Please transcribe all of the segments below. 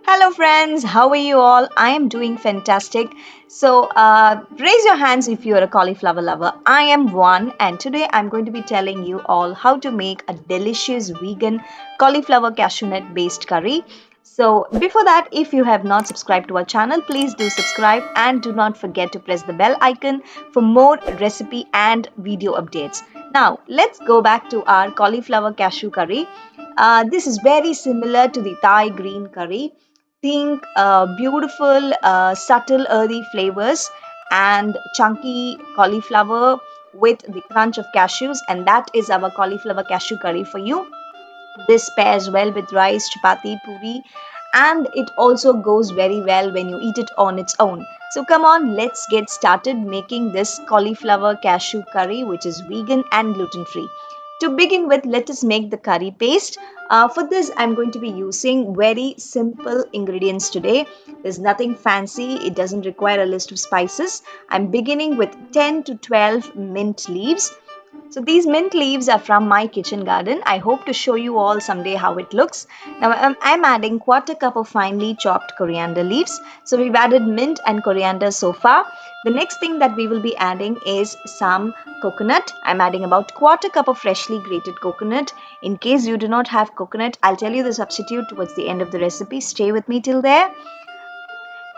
Hello, friends. How are you all? I am doing fantastic. Raise your hands if you are a cauliflower lover. I am one, and today I'm going to be telling you all how to make a delicious vegan cauliflower cashew nut based curry. So, before that, if you have not subscribed to our channel, please do subscribe and do not forget to press the bell icon for more recipe and video updates. Now, let's go back to our cauliflower cashew curry. This is very similar to the Thai green curry. Think beautiful, subtle, earthy flavors and chunky cauliflower with the crunch of cashews, and that is our cauliflower cashew curry for you. This pairs well with rice, chapati, puri, and it also goes very well when you eat it on its own. So, come on, let's get started making this cauliflower cashew curry, which is vegan and gluten free. To begin with, let us make the curry paste. For this, I'm going to be using very simple ingredients today. There's nothing fancy, it doesn't require a list of spices. I'm beginning with 10 to 12 mint leaves. So these mint leaves are from my kitchen garden. I hope to show you all someday how it looks. Now I'm adding quarter cup of finely chopped coriander leaves. So we've added mint and coriander so far. The next thing that we will be adding is some coconut. I'm adding about quarter cup of freshly grated coconut. In case you do not have coconut, I'll tell you the substitute towards the end of the recipe. Stay with me till there.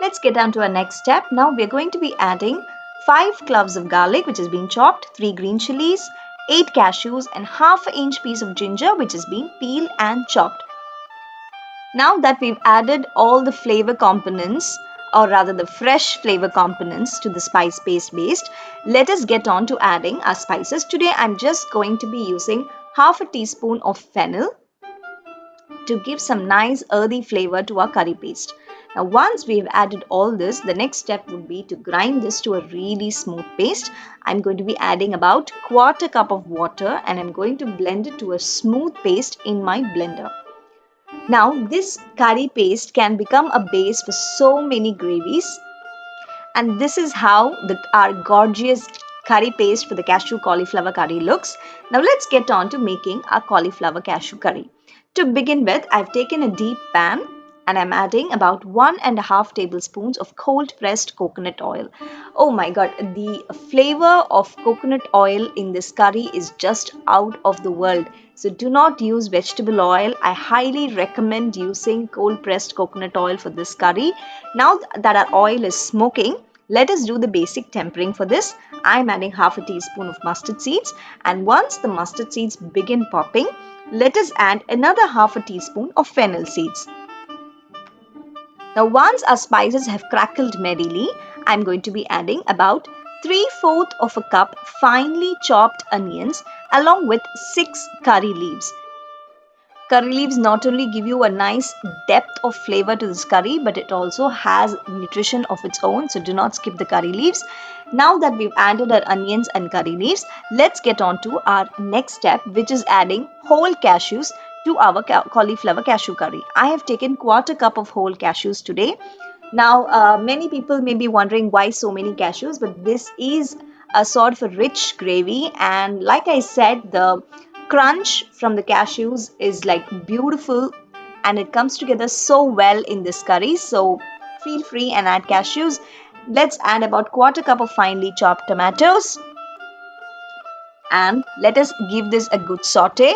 Let's get down to our next step. Now we're going to be adding 5 cloves of garlic which has been chopped, 3 green chilies, 8 cashews and half an inch piece of ginger which has been peeled and chopped. Now that we've added all the flavor components, or rather the fresh flavor components to the spice paste based, let us get on to adding our spices. Today I'm just going to be using half a teaspoon of fennel to give some nice earthy flavor to our curry paste. Now once we've added all this, the next step would be to grind this to a really smooth paste. I'm going to be adding about quarter cup of water and I'm going to blend it to a smooth paste in my blender. Now this curry paste can become a base for so many gravies, and this is how our gorgeous curry paste for the cashew cauliflower curry looks. Now let's get on to making our cauliflower cashew curry. To begin with, I've taken a deep pan and I'm adding about 1.5 tablespoons of cold pressed coconut oil. Oh my god, the flavor of coconut oil in this curry is just out of the world. So do not use vegetable oil. I highly recommend using cold pressed coconut oil for this curry. Now that our oil is smoking, let us do the basic tempering for this. I'm adding half a teaspoon of mustard seeds, and once the mustard seeds begin popping, let us add another half a teaspoon of fennel seeds. Now once our spices have crackled merrily, I'm going to be adding about 3/4 of a cup finely chopped onions along with 6 curry leaves. Curry leaves not only give you a nice depth of flavor to this curry, but it also has nutrition of its own. So do not skip the curry leaves. Now that we've added our onions and curry leaves, let's get on to our next step, which is adding whole cashews to our cauliflower cashew curry. I have taken quarter cup of whole cashews today. Now, many people may be wondering why so many cashews, but this is a sort of a rich gravy, and like I said, the crunch from the cashews is like beautiful and it comes together so well in this curry. So feel free and add cashews. Let's add about quarter cup of finely chopped tomatoes and let us give this a good saute.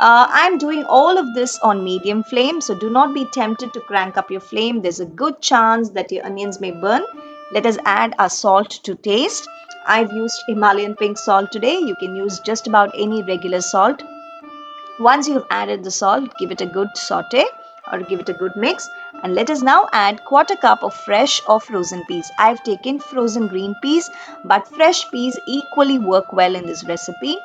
I'm doing all of this on medium flame, so do not be tempted to crank up your flame. There's a good chance that your onions may burn. Let us add our salt to taste. I've used Himalayan pink salt today. You can use just about any regular salt. Once you've added the salt, give it a good saute or give it a good mix. And let us now add quarter cup of fresh or frozen peas. I've taken frozen green peas, but fresh peas equally work well in this recipe.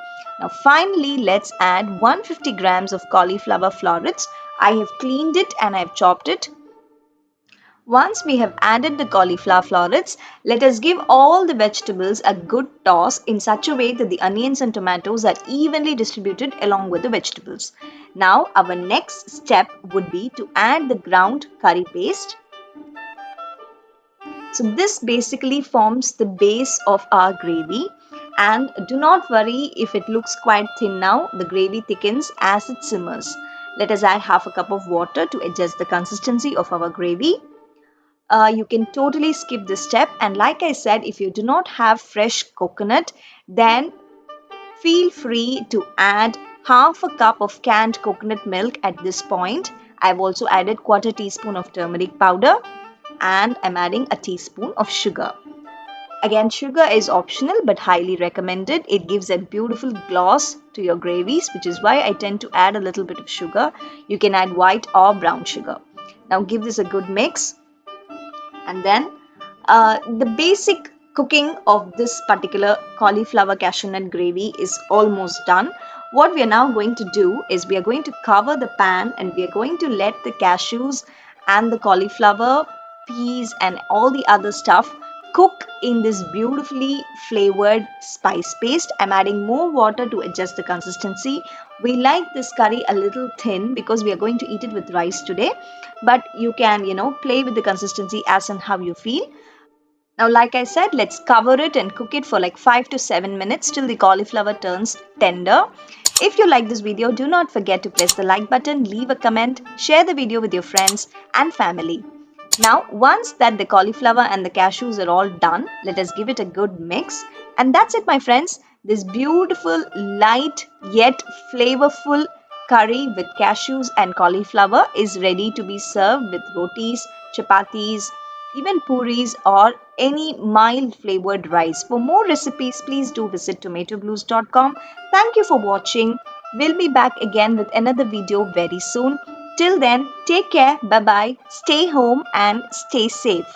Now finally, let's add 150 grams of cauliflower florets. I have cleaned it and I've chopped it. Once we have added the cauliflower florets, let us give all the vegetables a good toss in such a way that the onions and tomatoes are evenly distributed along with the vegetables. Now our next step would be to add the ground curry paste. So this basically forms the base of our gravy, and do not worry if it looks quite thin now. The gravy thickens as it simmers. Let us add half a cup of water to adjust the consistency of our gravy. You can totally skip this step, and like I said, if you do not have fresh coconut, then feel free to add half a cup of canned coconut milk at this point. I've also added quarter teaspoon of turmeric powder, and I'm adding a teaspoon of sugar. Again, sugar is optional but highly recommended. It gives a beautiful gloss to your gravies, which is why I tend to add a little bit of sugar. You can add white or brown sugar. Now give this a good mix, and then the basic cooking of this particular cauliflower cashew nut gravy is almost done. What we are now going to do is we are going to cover the pan, and we are going to let the cashews and the cauliflower, peas, and all the other stuff cook in this beautifully flavored spice paste. I'm adding more water to adjust the consistency. We like this curry a little thin because we are going to eat it with rice today, but you can, play with the consistency as and how you feel. Now, like I said, let's cover it and cook it for like 5 to 7 minutes till the cauliflower turns tender. If you like this video, do not forget to press the like button, leave a comment, share the video with your friends and family. Now, once that the cauliflower and the cashews are all done, let us give it a good mix. And that's it, my friends. This beautiful, light yet flavorful curry with cashews and cauliflower is ready to be served with rotis, chapatis, even puris, or any mild flavored rice. For more recipes, please do visit tomatoblues.com. Thank you for watching. We'll be back again with another video very soon. Till then, take care, bye bye, stay home, and stay safe.